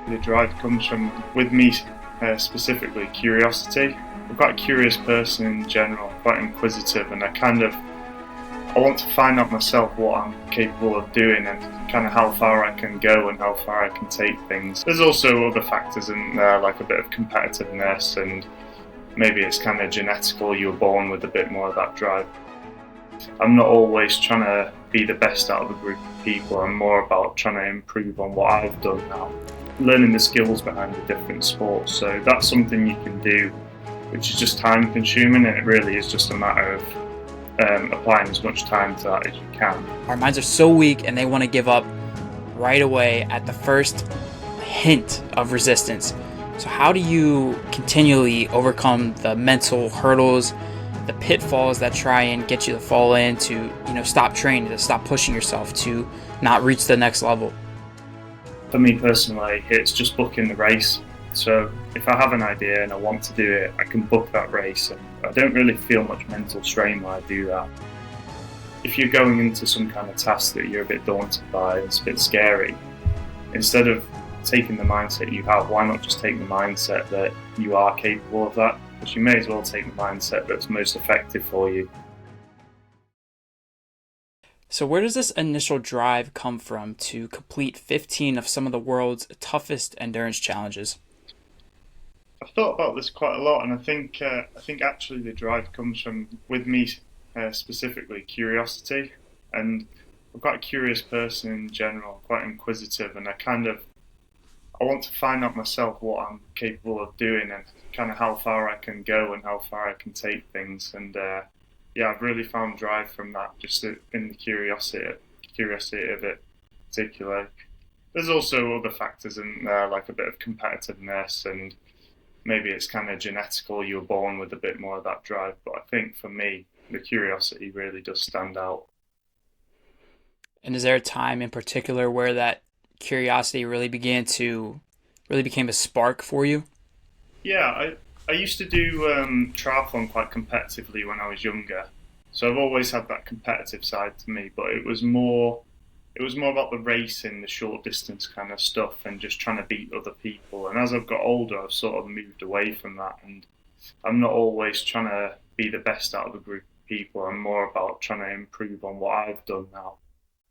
The drive comes from, with me specifically, curiosity. I'm quite a curious person in general, quite inquisitive, and I want to find out myself what I'm capable of doing and kind of how far I can go and how far I can take things. There's also other factors in there, like a bit of competitiveness, and maybe it's kind of genetical, you were born with a bit more of that drive. I'm not always trying to be the best out of a group of people. I'm more about trying to improve on what I've done now, learning the skills behind the different sports. So that's something you can do, which is just time consuming, and it really is just a matter of applying as much time to that as you can. Our minds are so weak and they want to give up right away at the first hint of resistance. So how do you continually overcome the mental hurdles, the pitfalls that try and get you to fall in, to stop training, to stop pushing yourself, to not reach the next level? For me personally, it's just booking the race. So if I have an idea and I want to do it, I can book that race, and I don't really feel much mental strain when I do that. If you're going into some kind of task that you're a bit daunted by, it's a bit scary, instead of taking the mindset you have, why not just take the mindset that you are capable of that? Because you may as well take the mindset that's most effective for you. So where does this initial drive come from to complete 15 of some of the world's toughest endurance challenges? I've thought about this quite a lot, and I think actually the drive comes from, with me specifically, curiosity. And I'm quite a curious person in general, quite inquisitive, and I want to find out myself what I'm capable of doing and kind of how far I can go and how far I can take things. And yeah, I've really found drive from that, just in the curiosity of it, particularly. There's also other factors in there, like a bit of competitiveness, and maybe it's kind of genetical, you were born with a bit more of that drive. But I think for me, the curiosity really does stand out. And is there a time in particular where that curiosity really became a spark for you? Yeah, I used to do triathlon quite competitively when I was younger, so I've always had that competitive side to me. But it was more about the racing, the short distance kind of stuff, and just trying to beat other people. And as I've got older, I've sort of moved away from that, and I'm not always trying to be the best out of a group of people. I'm more about trying to improve on what I've done now,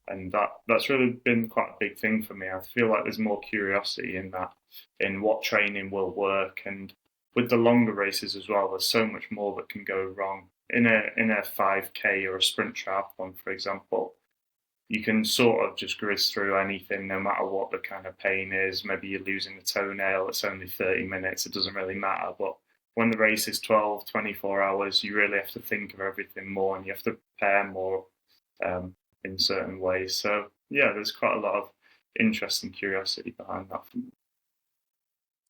and that's really been quite a big thing for me. I feel like there's more curiosity in that, in what training will work, and with the longer races as well, there's so much more that can go wrong. In a 5K or a sprint triathlon, for example, you can sort of just grizz through anything, no matter what the kind of pain is. Maybe you're losing a toenail, it's only 30 minutes, it doesn't really matter. But when the race is 12, 24 hours, you really have to think of everything more, and you have to prepare more um, in certain ways. So, yeah, there's quite a lot of interest and curiosity behind that for me.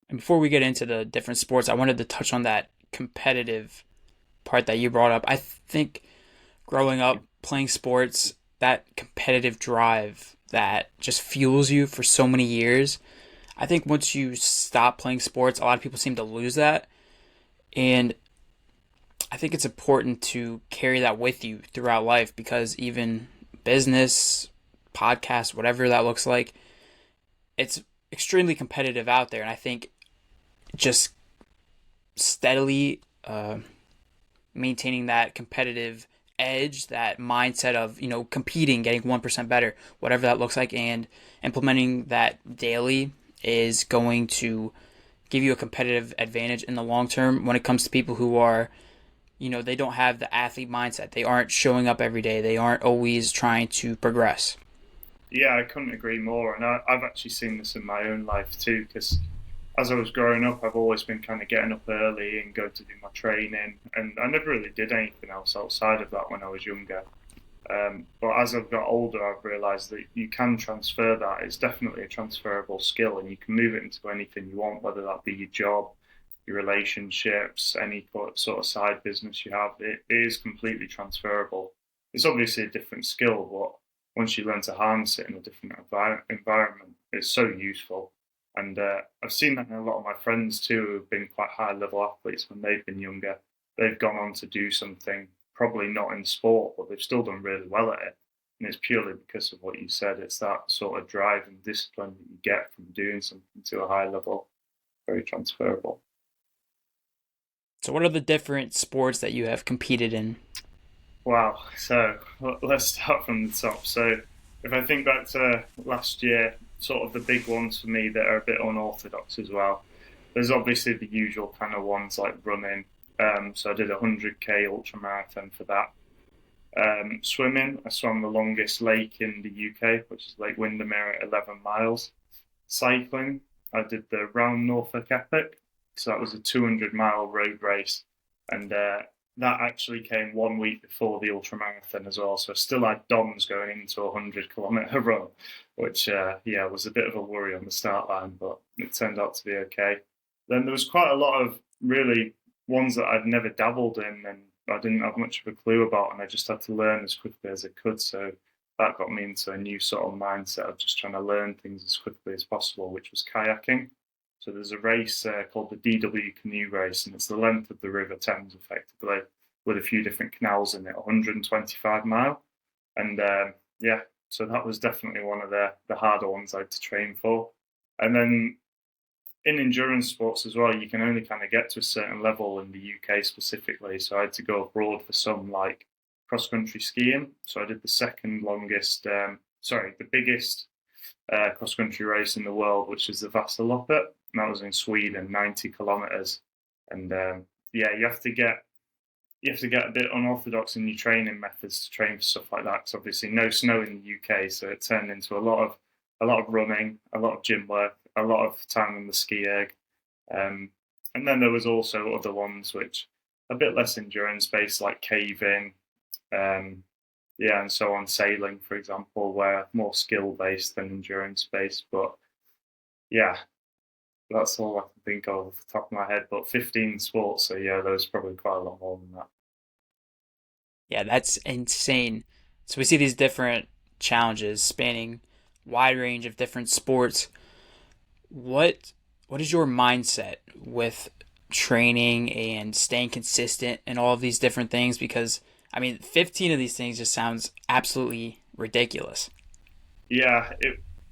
And before we get into the different sports, I wanted to touch on that competitive part that you brought up. I think growing up playing sports, that competitive drive that just fuels you for so many years. I think once you stop playing sports, a lot of people seem to lose that. And I think it's important to carry that with you throughout life, because even business, podcast, whatever that looks like, it's extremely competitive out there. And I think just steadily maintaining that competitive edge, that mindset of, competing, getting 1% better, whatever that looks like, and implementing that daily is going to give you a competitive advantage in the long term when it comes to people who are, they don't have the athlete mindset. They aren't showing up every day. They aren't always trying to progress. Yeah, I couldn't agree more. And I've actually seen this in my own life too, because as I was growing up, I've always been kind of getting up early and going to do my training, and I never really did anything else outside of that when I was younger. But as I've got older, I've realised that you can transfer that. It's definitely a transferable skill, and you can move it into anything you want, whether that be your job, your relationships, any sort of side business you have. It is completely transferable. It's obviously a different skill, but once you learn to harness it in a different environment, it's so useful. And I've seen that in a lot of my friends too, who've been quite high level athletes when they've been younger. They've gone on to do something, probably not in sport, but they've still done really well at it. And it's purely because of what you said. It's that sort of drive and discipline that you get from doing something to a high level. Very transferable. So, what are the different sports that you have competed in? Wow. So let's start from the top. So if I think back to last year, sort of the big ones for me that are a bit unorthodox as well. There's obviously the usual kind of ones like running. So I did a 100k ultra marathon for that. Swimming, I swam the longest lake in the UK, which is Lake Windermere at 11 miles. Cycling, I did the Round Norfolk Epic. So that was a 200-mile road race. And that actually came 1 week before the ultramarathon as well. So I still had DOMs going into a 100-kilometre run, which, yeah, was a bit of a worry on the start line, but it turned out to be okay. Then there was quite a lot of really ones that I'd never dabbled in and I didn't have much of a clue about, and I just had to learn as quickly as I could. So that got me into a new sort of mindset of just trying to learn things as quickly as possible, which was kayaking. So there's a race called the DW Canoe Race, and it's the length of the River Thames, effectively, with a few different canals in it, 125-mile. And yeah, so that was definitely one of the harder ones I had to train for. And then in endurance sports as well, you can only kind of get to a certain level in the UK specifically. So I had to go abroad for some like cross country skiing. So I did the second longest, the biggest cross country race in the world, which is the Vasaloppet, and that was in Sweden, 90 kilometers. And yeah, you have to get a bit unorthodox in your training methods to train for stuff like that. Because obviously no snow in the UK, so it turned into a lot of running, a lot of gym work, a lot of time on the ski erg. And then there was also other ones which a bit less endurance based, like caving, yeah, and so on, sailing, for example, where more skill based than endurance based. But yeah, that's all I can think of off the top of my head. But 15 sports, so yeah, there's probably quite a lot more than that. Yeah, that's insane. So, we see these different challenges spanning wide range of different sports. What what is your mindset with training and staying consistent and all of these different things? Because I mean, 15 of these things just sounds absolutely ridiculous. Yeah,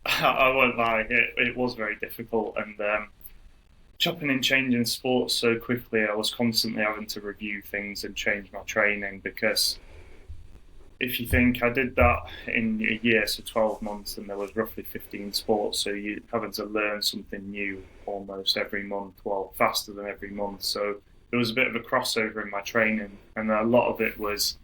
I won't lie, it was very difficult. And chopping and changing sports so quickly, I was constantly having to review things and change my training because if you think I did that in a year, so 12 months, and there was roughly 15 sports, so you're having to learn something new almost every month, well, faster than every month. So there was a bit of a crossover in my training, and a lot of it was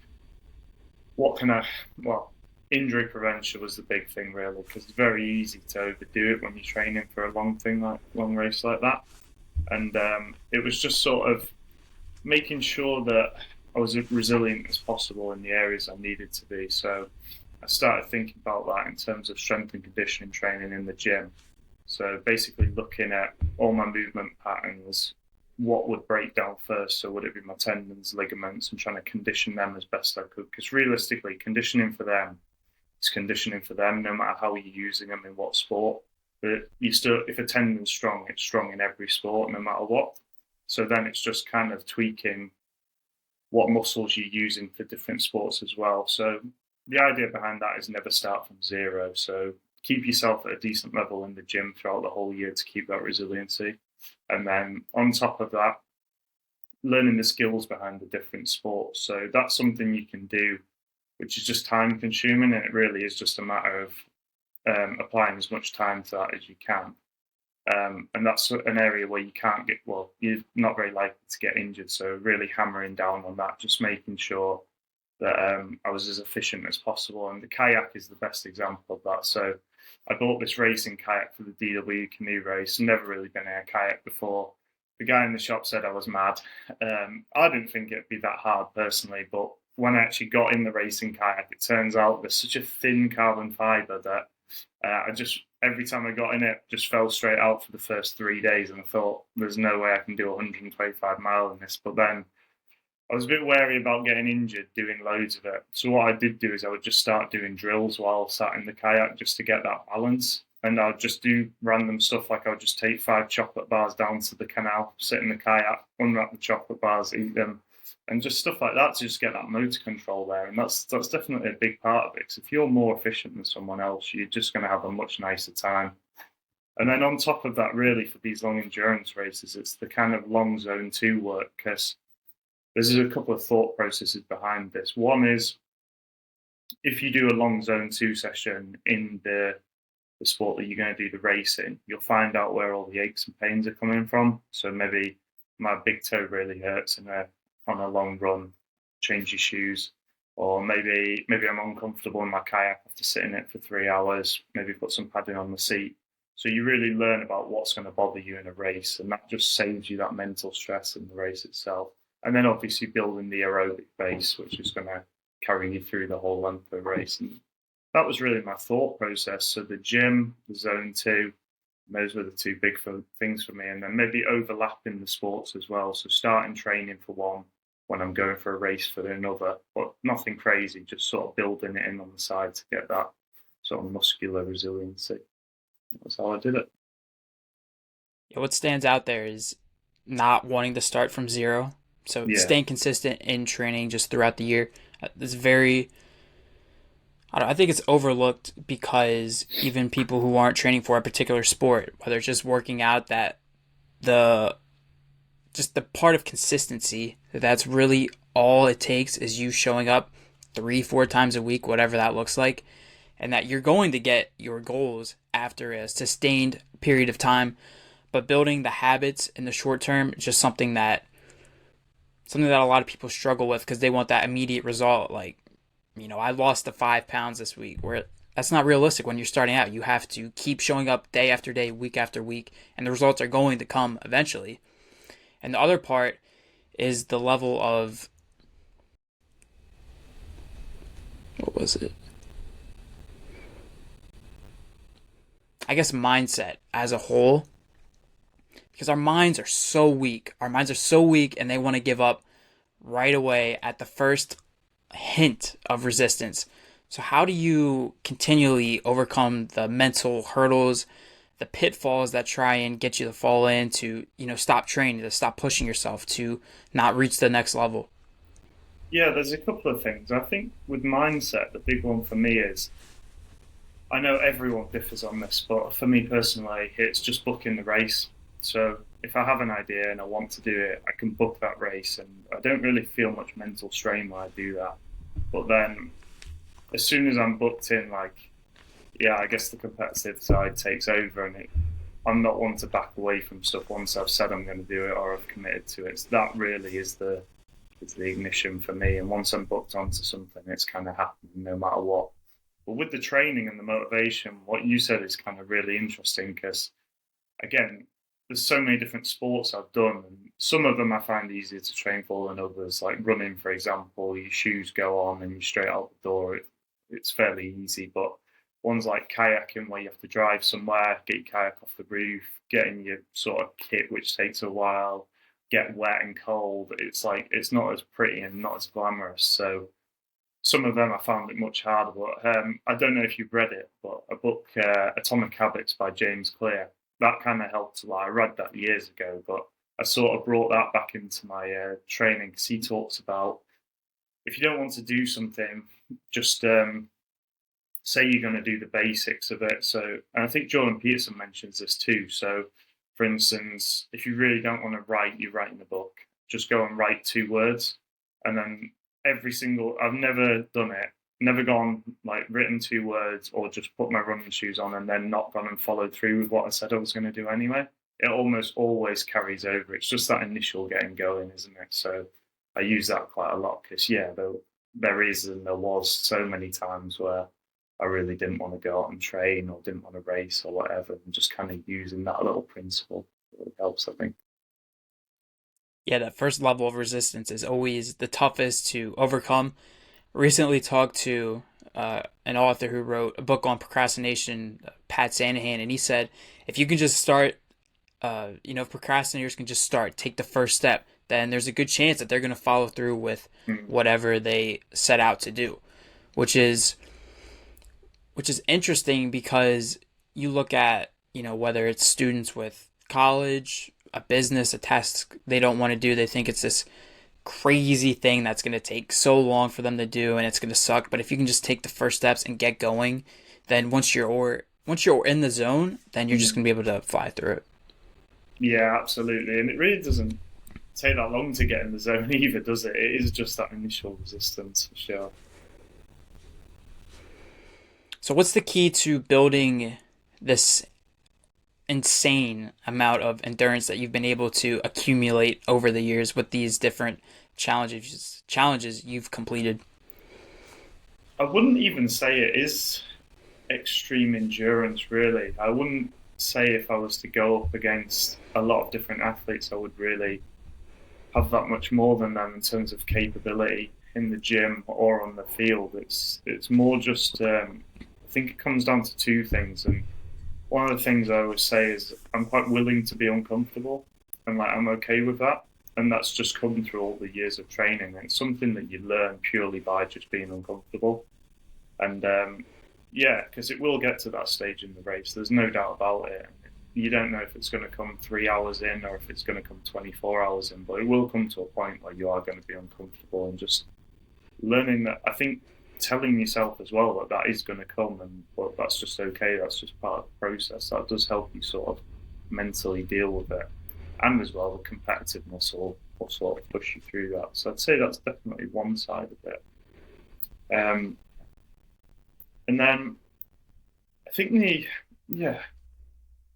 what can I, well, injury prevention was the big thing really, because it's very easy to overdo it when you're training for a long race like that. And it was just sort of making sure that I was as resilient as possible in the areas I needed to be. So I started thinking about that in terms of strength and conditioning training in the gym. So basically looking at all my movement patterns, what would break down first? So would it be my tendons, ligaments, and trying to condition them as best I could? Because realistically, conditioning for them is conditioning for them, no matter how you're using them in what sport. But you still, if a tendon's strong, it's strong in every sport, no matter what. So then it's just kind of tweaking what muscles you're using for different sports as well. So the idea behind that is never start from zero. So keep yourself at a decent level in the gym throughout the whole year to keep that resiliency. And then on top of that, learning the skills behind the different sports. So that's something you can do, which is just time consuming. And it really is just a matter of applying as much time to that as you can. And that's an area where you can't get, well, you're not very likely to get injured. So really hammering down on that, just making sure that I was as efficient as possible. And the kayak is the best example of that. So I bought this racing kayak for the DW canoe race. Never really been in a kayak before. The guy in the shop said I was mad. I didn't think it'd be that hard personally, but when I actually got in the racing kayak, it turns out there's such a thin carbon fiber that I just every time I got in it, just fell straight out for the first 3 days, and I thought there's no way I can do 125 mile in this. But then I was a bit wary about getting injured doing loads of it. So what I did do is I would just start doing drills while sat in the kayak just to get that balance. And I'd just do random stuff like I would just take 5 chocolate bars down to the canal, sit in the kayak, unwrap the chocolate bars, eat them, and just stuff like that to just get that motor control there. And that's definitely a big part of it. Because if you're more efficient than someone else, you're just going to have a much nicer time. And then on top of that, really, for these long endurance races, it's the kind of long zone 2 work, because there's a couple of thought processes behind this. One is, if you do a long zone 2 session in the sport that you're going to do the race in, you'll find out where all the aches and pains are coming from. So maybe my big toe really hurts on a long run, change your shoes. Or maybe I'm uncomfortable in my kayak after sitting in it for 3 hours, maybe put some padding on the seat. So you really learn about what's going to bother you in a race, and that just saves you that mental stress in the race itself. And then obviously building the aerobic base, which is going to carry you through the whole length of the race. And that was really my thought process. So the gym, the zone 2, those were the 2 big things for me. And then maybe overlapping the sports as well. So starting training for one when I'm going for a race for another, but nothing crazy, just sort of building it in on the side to get that sort of muscular resiliency. That's how I did it. Yeah, what stands out there is not wanting to start from zero. So staying consistent in training just throughout the year. It's very, I think it's overlooked, because even people who aren't training for a particular sport, whether it's just working out, that the part of consistency, that's really all it takes, is you showing up 3-4 times a week, whatever that looks like, and that you're going to get your goals after a sustained period of time. But building the habits in the short term is just something that a lot of people struggle with, because they want that immediate result. Like, I lost the 5 pounds this week, where that's not realistic when you're starting out. You have to keep showing up day after day, week after week, and the results are going to come eventually. And the other part is the level of, what was it? I guess mindset as a whole, because our minds are so weak. Our minds are so weak, and they want to give up right away at the first hint of resistance. So how do you continually overcome the mental hurdles, the pitfalls that try and get you to fall in, to, stop training, to stop pushing yourself, to not reach the next level? Yeah, there's a couple of things. I think with mindset, the big one for me is, I know everyone differs on this, but for me personally, it's just booking the race. So if I have an idea and I want to do it, I can book that race, and I don't really feel much mental strain when I do that. But then as soon as I'm booked in, I guess the competitive side takes over, and I'm not one to back away from stuff once I've said I'm going to do it or I've committed to it. So that really is the ignition for me. And once I'm booked onto something, it's kind of happening no matter what. But with the training and the motivation, what you said is kind of really interesting, because, again, there's so many different sports I've done, and some of them I find easier to train for than others. Like running, for example, your shoes go on and you're straight out the door. It's fairly easy. But ones like kayaking, where you have to drive somewhere, get your kayak off the roof, get in your sort of kit, which takes a while, get wet and cold. It's not as pretty and not as glamorous. So some of them I found it much harder. But I don't know if you've read it, but a book, Atomic Habits by James Clear, that kind of helped. I read that years ago, but I sort of brought that back into my training, because he talks about, if you don't want to do something, just say you're going to do the basics of it. So, and I think Jordan Peterson mentions this too. So, for instance, if you really don't want to write, you write in the book. Just go and write 2 words, and then I've never done it, never gone written 2 words, or just put my running shoes on and then not gone and followed through with what I said I was going to do anyway. It almost always carries over. It's just that initial getting going, isn't it? So I use that quite a lot, because there is and there was so many times where I really didn't want to go out and train, or didn't want to race or whatever, and just kind of using that little principle really helps, I think. Yeah, that first level of resistance is always the toughest to overcome. Recently talked to an author who wrote a book on procrastination, Pat Sanahan, and he said, if you can just start, if procrastinators can just start, take the first step, then there's a good chance that they're going to follow through with whatever they set out to do, which is interesting, because you look at, whether it's students with college, a business, a task they don't want to do, they think it's this crazy thing that's going to take so long for them to do and it's going to suck. But if you can just take the first steps and get going, then once you're in the zone, then you're just Mm. going to be able to fly through it. Yeah, absolutely. And it really doesn't take that long to get in the zone either, does it? It is just that initial resistance for sure. So what's the key to building this insane amount of endurance that you've been able to accumulate over the years with these different challenges you've completed? I wouldn't even say it is extreme endurance, really. I wouldn't say if I was to go up against a lot of different athletes, I would really have that much more than them in terms of capability in the gym or on the field. It's more just I think it comes down to two things, and one of the things I always say is I'm quite willing to be uncomfortable, and like I'm okay with that, and that's just come through all the years of training. And it's something that you learn purely by just being uncomfortable, and yeah, because it will get to that stage in the race. There's no doubt about it. You don't know if it's going to come 3 hours in or if it's going to come 24 hours in, but it will come to a point where you are going to be uncomfortable and just learning that. I think telling yourself as well that that is going to come and well, that's just okay. That's just part of the process. That does help you sort of mentally deal with it, and as well the competitiveness will sort of push you through that. So I'd say that's definitely one side of it. Um, and then I think yeah,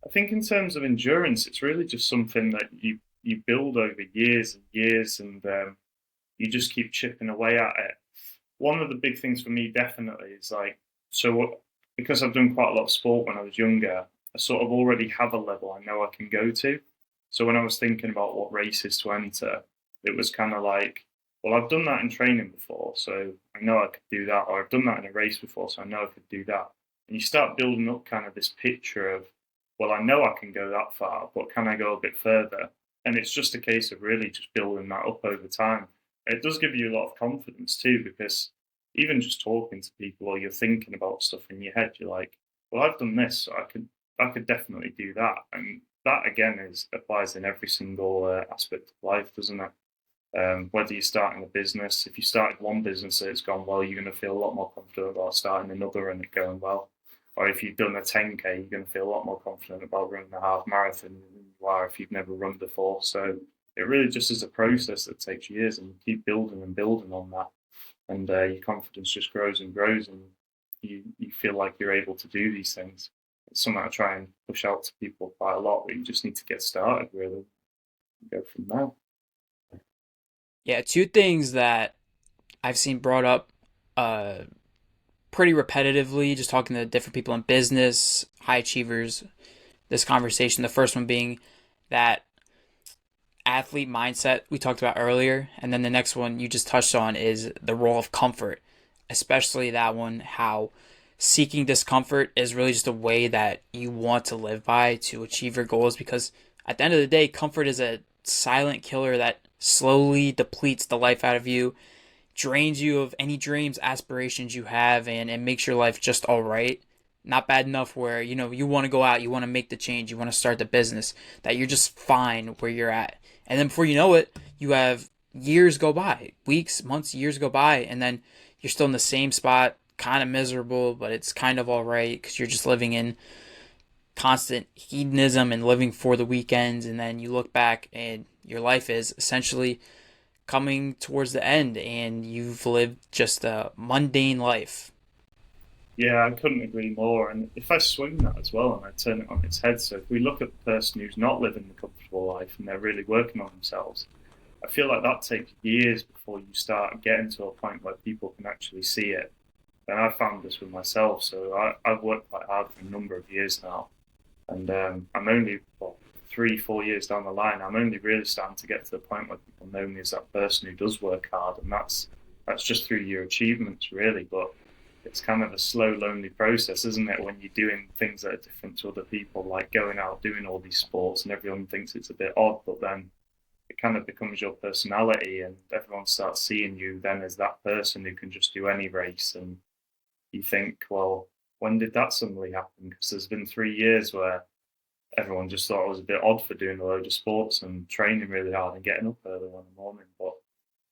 I think in terms of endurance, it's really just something that you build over years and years, and you just keep chipping away at it. One of the big things for me definitely is like because I've done quite a lot of sport when I was younger, I sort of already have a level I know I can go to. So when I was thinking about what races to enter, it was kind of like, well, I've done that in training before, so I know I could do that, or I've done that in a race before, so I know I could do that. And you start building up kind of this picture of, well, I know I can go that far, but can I go a bit further? And it's just a case of really just building that up over time. It does give you a lot of confidence too, because even just talking to people or you're thinking about stuff in your head, you're like, well, I've done this, so I could definitely do that. And that again is applies in every single aspect of life, doesn't it? Whether you're starting a business, if you started one business and it's gone well, you're going to feel a lot more confident about starting another and it going well. Or if you've done a 10K, you're going to feel a lot more confident about running a half marathon than you are if you've never run before. So it really just is a process that takes years, and you keep building and building on that, and your confidence just grows and grows, and you feel like you're able to do these things. It's something I try and push out to people quite a lot. But you just need to get started, really, and go from there. Yeah, two things that I've seen brought up uh, pretty repetitively, just talking to different people in business, high achievers, this conversation. The first one being that athlete mindset we talked about earlier. And then the next one you just touched on is the role of comfort, especially that one, how seeking discomfort is really just a way that you want to live by to achieve your goals. Because at the end of the day, comfort is a silent killer that slowly depletes the life out of you, drains you of any dreams, aspirations you have, and it makes your life just all right. Not bad enough where, you want to go out, you want to make the change, you want to start the business, that you're just fine where you're at. And then before you know it, you have years go by, weeks, months, years go by, and then you're still in the same spot, kind of miserable, but it's kind of all right because you're just living in constant hedonism and living for the weekends. And then you look back and your life is essentially coming towards the end and you've lived just a mundane life. Yeah, I couldn't agree more. And if I swing that as well and I turn it on its head, so if we look at the person who's not living the comfortable life and they're really working on themselves, I feel like that takes years before you start getting to a point where people can actually see it. And I found this with myself. So I've worked quite hard for a number of years now. And I'm only, 3, 4 years down the line, I'm only really starting to get to the point where people know me as that person who does work hard. And that's just through your achievements, really. But it's kind of a slow, lonely process, isn't it? When you're doing things that are different to other people, like going out, doing all these sports, and everyone thinks it's a bit odd, but then it kind of becomes your personality, and everyone starts seeing you then as that person who can just do any race. And you think, well, when did that suddenly happen? Because there's been 3 years where everyone just thought I was a bit odd for doing a load of sports and training really hard and getting up early in the morning. But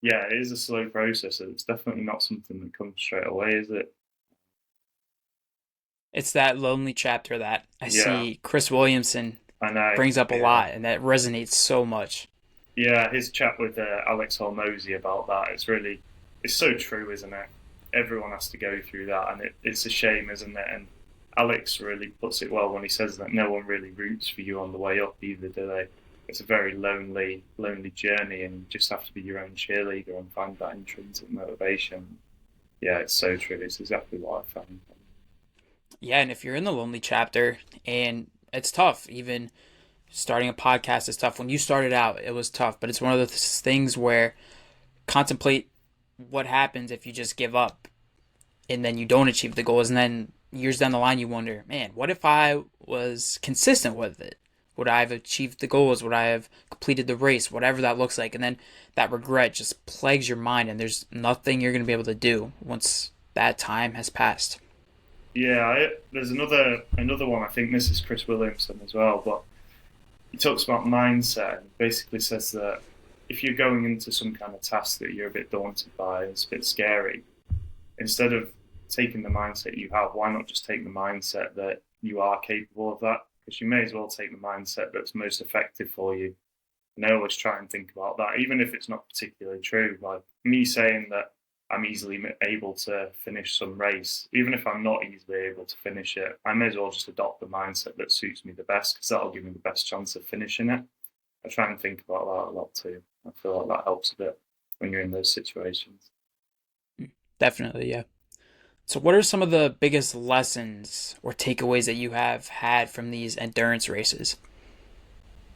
Yeah, it is a slow process. It's definitely not something that comes straight away, is it? It's that lonely chapter that I Yeah, see Chris Williamson I know. brings up a Yeah. lot, and that resonates so much. Yeah, his chat with Alex Hormozy about that, it's so true, isn't it? Everyone has to go through that, and it's a shame, isn't it? And Alex really puts it well when he says that no one really roots for you on the way up either, do they? It's a very lonely journey, and you just have to be your own cheerleader and find that intrinsic motivation. Yeah, it's so true. It's exactly what I found. Yeah, and if you're in the lonely chapter, and it's tough, even starting a podcast is tough. When you started out, it was tough, but it's one of those things where contemplate what happens if you just give up and then you don't achieve the goals, and then years down the line you wonder, man, what if I was consistent with it? Would I have achieved the goals? Would I have completed the race? Whatever that looks like. And then that regret just plagues your mind, and there's nothing you're going to be able to do once that time has passed. Yeah, there's another one. I think this is Chris Williamson as well, but he talks about mindset and basically says that if you're going into some kind of task that you're a bit daunted by, it's a bit scary, instead of taking the mindset you have, why not just take the mindset that you are capable of that? Because you may as well take the mindset that's most effective for you. And I always try and think about that, even if it's not particularly true. Like me saying that I'm easily able to finish some race, even if I'm not easily able to finish it, I may as well just adopt the mindset that suits me the best because that'll give me the best chance of finishing it. I try and think about that a lot too. I feel like that helps a bit when you're in those situations. Definitely, yeah. So, what are some of the biggest lessons or takeaways that you have had from these endurance races?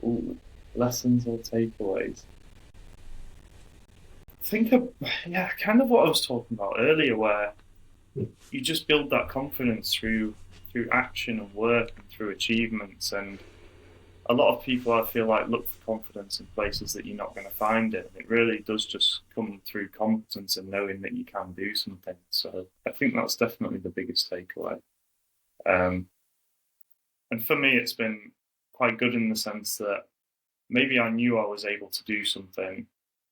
Ooh, lessons or takeaways? Think of, yeah, kind of what I was talking about earlier, where you just build that confidence through action and work and through achievements. And a lot of people, I feel like, look for confidence in places that you're not going to find it. And it really does just come through competence and knowing that you can do something. So I think that's definitely the biggest takeaway. Um, and for me, it's been quite good in the sense that maybe I knew I was able to do something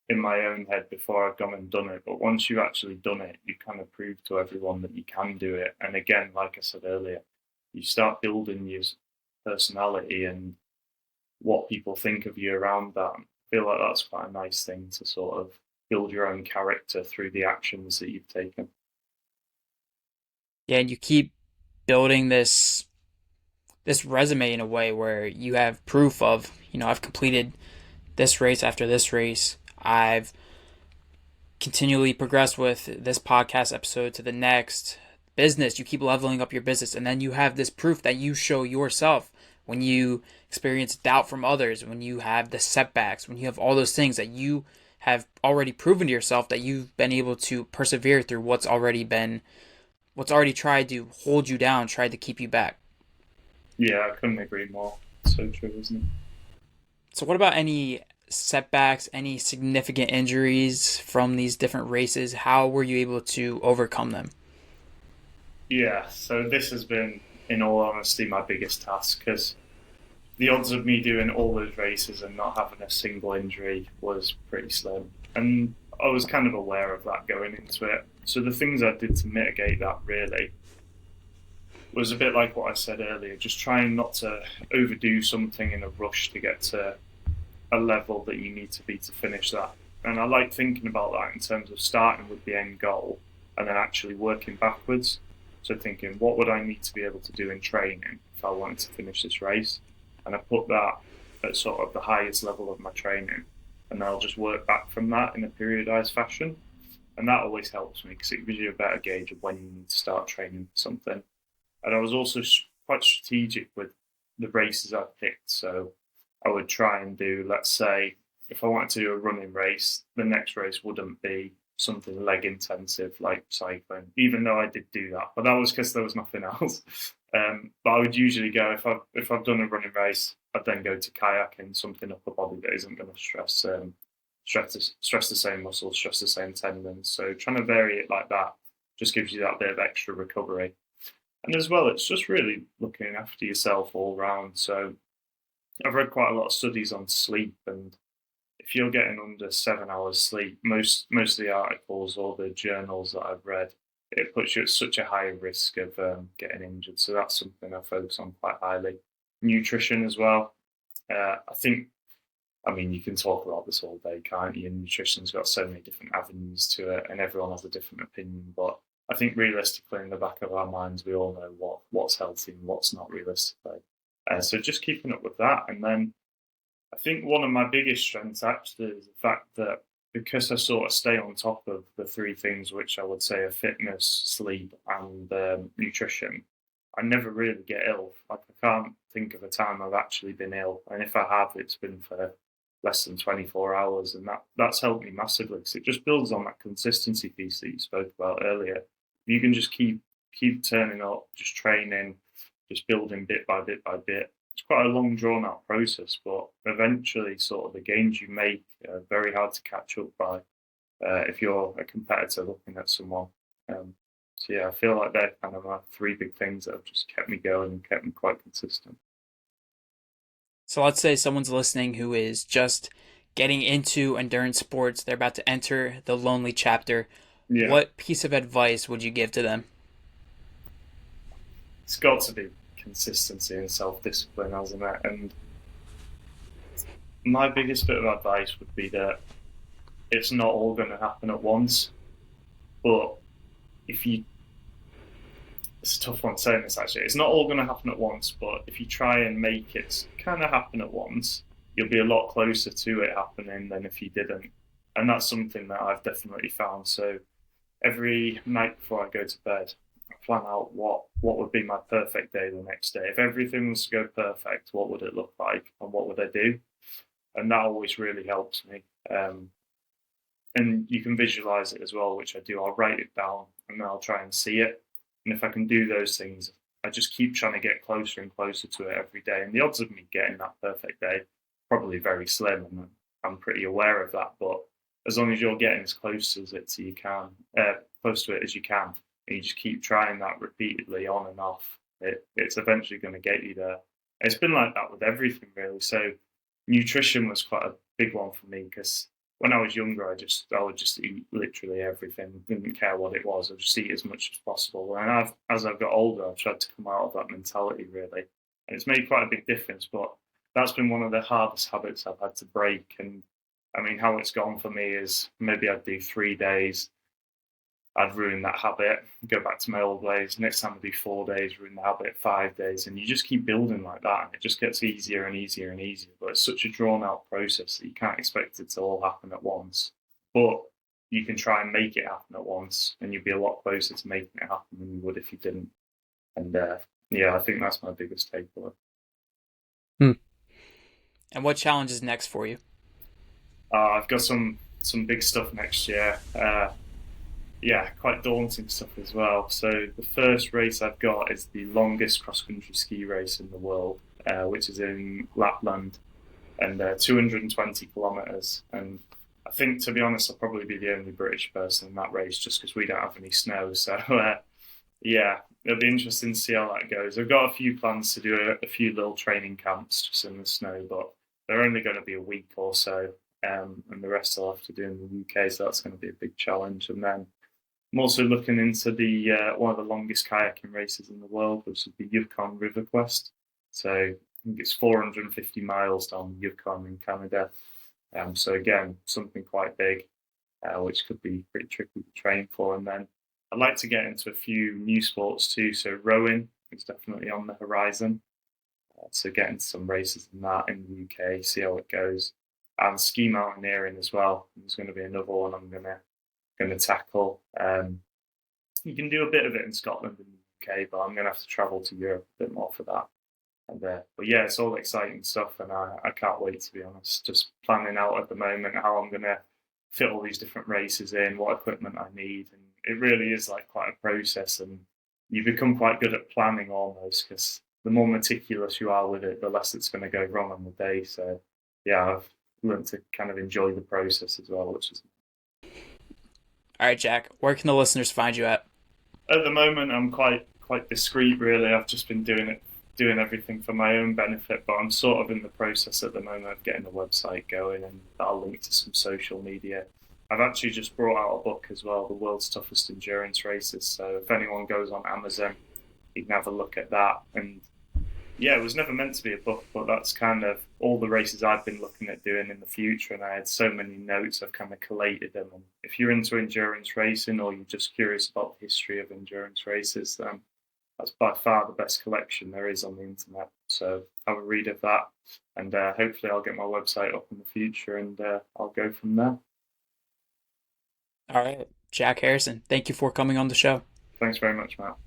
in my own head before I'd gone and done it. But once you've actually done it, you kind of prove to everyone that you can do it. And again, like I said earlier, you start building your personality and what people think of you around that. I feel like that's quite a nice thing to sort of build your own character through the actions that you've taken. Yeah, and you keep building this resume in a way where you have proof of, I've completed this race after this race. I've continually progressed with this podcast episode to the next business. You keep leveling up your business, and then you have this proof that you show yourself when you experience doubt from others, when you have the setbacks, when you have all those things that you have already proven to yourself that you've been able to persevere through what's already tried to hold you down, tried to keep you back. Yeah, I couldn't agree more. It's so true, isn't it? So, what about any setbacks, any significant injuries from these different races? How were you able to overcome them? Yeah, so this has been, in all honesty, my biggest task because the odds of me doing all those races and not having a single injury was pretty slim. And I was kind of aware of that going into it. So the things I did to mitigate that really was a bit like what I said earlier, just trying not to overdo something in a rush to get to a level that you need to be to finish that. And I like thinking about that in terms of starting with the end goal and then actually working backwards. So thinking, what would I need to be able to do in training if I wanted to finish this race? And I put that at sort of the highest level of my training. And then I'll just work back from that in a periodized fashion. And that always helps me because it gives you a better gauge of when you need to start training for something. And I was also quite strategic with the races I picked. So I would try and do, let's say, if I wanted to do a running race, the next race wouldn't be something leg intensive like cycling, even though I did do that. But that was because there was nothing else. But I would usually go if I've done a running race, I'd then go to kayaking, something upper body that isn't going to stress the same muscles, stress the same tendons. So trying to vary it like that just gives you that bit of extra recovery. And as well, it's just really looking after yourself all round. So I've read quite a lot of studies on sleep, and if you're getting under 7 hours sleep, most of the articles or the journals that I've read, it puts you at such a high risk of getting injured. So that's something I focus on quite highly. Nutrition as well. I think, I mean, you can talk about this all day, can't you? Nutrition's got so many different avenues to it, and everyone has a different opinion. But I think realistically, in the back of our minds, we all know what's healthy and what's not realistically. So just keeping up with that, and then I think one of my biggest strengths actually is the fact that because I sort of stay on top of the three things, which I would say are fitness, sleep, and nutrition, I never really get ill. Like I can't think of a time I've actually been ill, and if I have, it's been for less than 24 hours, and that's helped me massively because it just builds on that consistency piece that you spoke about earlier. You can just keep turning up, just training, just building bit by bit by bit. It's quite a long, drawn out process, but eventually, sort of the gains you make are very hard to catch up by if you're a competitor looking at someone. So yeah, I feel like they're kind of my three big things that have just kept me going and kept me quite consistent. So let's say someone's listening who is just getting into endurance sports, they're about to enter the lonely chapter. Yeah, What piece of advice would you give to them? it's got to be consistency and self discipline, hasn't it? And my biggest bit of advice would be that it's not all going to happen at once, but if you it's a tough one saying this actually. It's not all going to happen at once, but if you try and make it kind of happen at once, you'll be a lot closer to it happening than if you didn't. And that's something that I've definitely found. So every night before I go to bed, I plan out what would be my perfect day the next day. If everything was to go perfect, what would it look like and what would I do? And that always really helps me. And you can visualize it as well, which I do. I'll write it down and then I'll try and see it. And if I can do those things, I just keep trying to get closer and closer to it every day. And the odds of me getting that perfect day probably very slim, and I'm pretty aware of that. But as long as you're getting as close as it you can, close to it as you can, and you just keep trying that repeatedly on and off, it's eventually going to get you there. It's been like that with everything really. So nutrition was quite a big one for me because when I was younger, I would just eat literally everything. Didn't care what it was. I'd just eat as much as possible. And as I've got older, I've tried to come out of that mentality really, and it's made quite a big difference. But that's been one of the hardest habits I've had to break. And I mean, how it's gone for me is maybe I'd do 3 days, I'd ruin that habit, go back to my old ways. Next time I do 4 days, ruin the habit, 5 days, and you just keep building like that. And it just gets easier and easier and easier. But it's such a drawn out process that you can't expect it to all happen at once. But you can try and make it happen at once, and you'll be a lot closer to making it happen than you would if you didn't. And yeah, I think that's my biggest takeaway. Hmm. And what challenge is next for you? I've got some big stuff next year. Yeah, quite daunting stuff as well. So the first race I've got is the longest cross-country ski race in the world, which is in Lapland, and 220 kilometers. And I think, to be honest, I'll probably be the only British person in that race just because we don't have any snow. So yeah, it'll be interesting to see how that goes. I've got a few plans to do a few little training camps just in the snow, but they're only going to be a week or so. And the rest I'll have to do in the UK, so that's going to be a big challenge. And then I'm also looking into the one of the longest kayaking races in the world, which is the Yukon River Quest. So I think it's 450 miles down the Yukon in Canada. So again, something quite big, which could be pretty tricky to train for. And then I'd like to get into a few new sports too. So rowing is definitely on the horizon. So get into some races in that in the UK, see how it goes. And ski mountaineering as well. There's going to be another one I'm going to tackle. You can do a bit of it in Scotland and the UK, but I'm going to have to travel to Europe a bit more for that. And but yeah, it's all exciting stuff, and I can't wait, to be honest. Just planning out at the moment how I'm going to fit all these different races in, what equipment I need, and it really is like quite a process, and you become quite good at planning almost because the more meticulous you are with it, the less it's going to go wrong on the day. So yeah, I've learned to kind of enjoy the process as well, which is. All right, Jack, where can the listeners find you at? At the moment, I'm quite discreet, really. I've just been doing it doing everything for my own benefit, but I'm sort of in the process at the moment of getting the website going, and that'll link to some social media. I've actually just brought out a book as well, The World's Toughest Endurance Races. So if anyone goes on Amazon, you can have a look at that. And yeah, it was never meant to be a book, but that's kind of all the races I've been looking at doing in the future. And I had so many notes, I've kind of collated them. And if you're into endurance racing or you're just curious about the history of endurance races, then that's by far the best collection there is on the internet. So have a read of that, and hopefully I'll get my website up in the future, and I'll go from there. All right, Jack Harrison, thank you for coming on the show. Thanks very much, Matt.